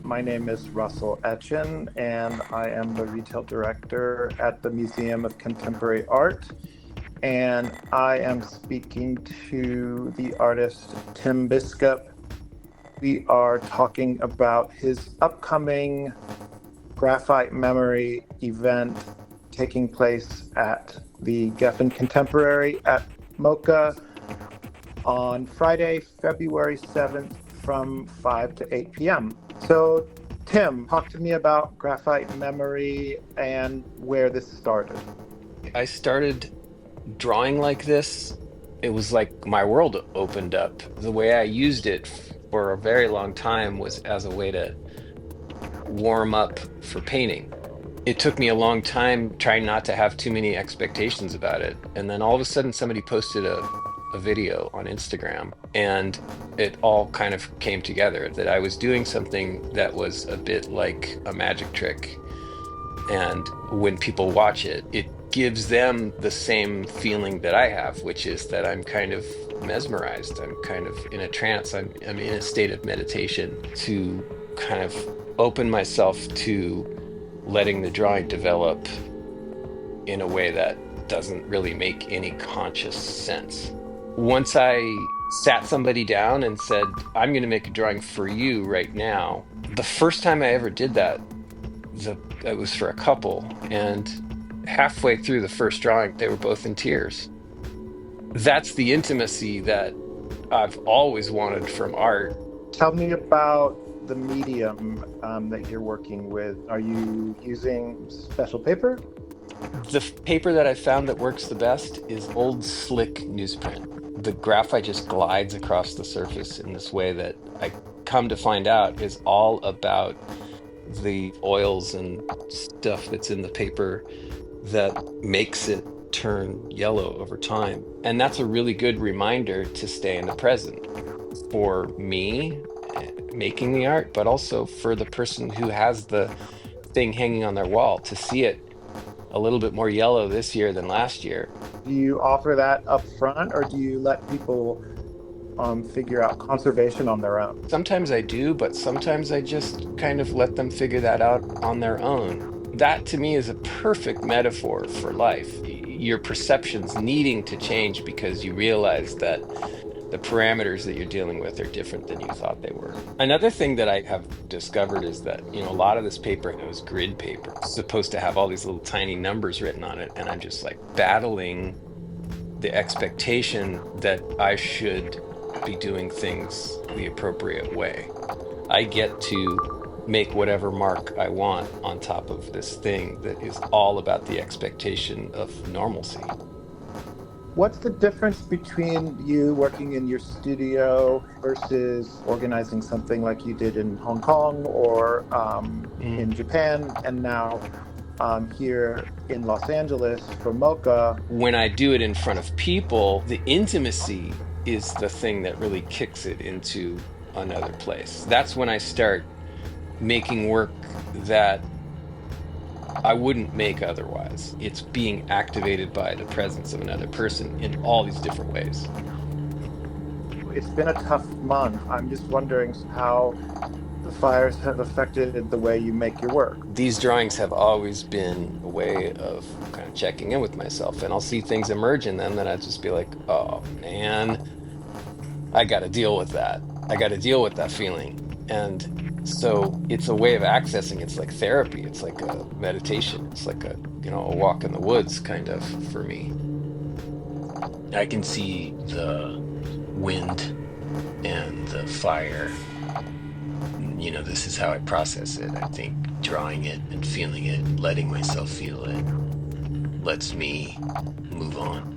My name is Russell Etchen, and I am the retail director at the Museum of Contemporary Art. And I am speaking to the artist Tim Biskup. We are talking about his upcoming Graphite Memory event taking place at the Geffen Contemporary at MOCA on Friday, February 7th from 5 to 8 p.m. So, Tim, talk to me about Graphite Memory and where this started. I started drawing like this. It was like my world opened up. The way I used it for a very long time was as a way to warm up for painting. It took me a long time trying not to have too many expectations about it. And then all of a sudden, somebody posted a video on Instagram, and it all kind of came together that I was doing something that was a bit like a magic trick. And when people watch it, it gives them the same feeling that I have, which is that I'm kind of mesmerized. I'm kind of in a trance. I'm in a state of meditation to kind of open myself to letting the drawing develop in a way that doesn't really make any conscious sense. Once I sat somebody down and said, I'm going to make a drawing for you right now, the first time I ever did that, it was for a couple, and halfway through the first drawing, they were both in tears. That's the intimacy that I've always wanted from art. Tell me about the medium that you're working with. Are you using special paper? The paper that I found that works the best is old slick newsprint. The graphite just glides across the surface in this way that I come to find out is all about the oils and stuff that's in the paper that makes it turn yellow over time. And that's a really good reminder to stay in the present for me making the art, but also for the person who has the thing hanging on their wall to see it a little bit more yellow this year than last year. Do you offer that up front, or do you let people figure out conservation on their own? Sometimes I do, but sometimes I just kind of let them figure that out on their own. That to me is a perfect metaphor for life. Your perceptions needing to change because you realize that the parameters that you're dealing with are different than you thought they were. Another thing that I have discovered is that, a lot of this paper is grid paper. It's supposed to have all these little tiny numbers written on it, and I'm just like battling the expectation that I should be doing things the appropriate way. I get to make whatever mark I want on top of this thing that is all about the expectation of normalcy. What's the difference between you working in your studio versus organizing something like you did in Hong Kong or in Japan, and now here in Los Angeles for MOCA? When I do it in front of people, the intimacy is the thing that really kicks it into another place. That's when I start making work that I wouldn't make otherwise. It's being activated by the presence of another person in all these different ways. It's been a tough month. I'm just wondering how the fires have affected the way you make your work. These drawings have always been a way of kind of checking in with myself, and I'll see things emerge in them that I just be like, oh man, I got to deal with that. I got to deal with that feeling. And so it's a way of accessing. It's like therapy. It's like a meditation. It's like a walk in the woods kind of for me. I can see the wind and the fire. This is how I process it. I think drawing it and feeling it, letting myself feel it, lets me move on.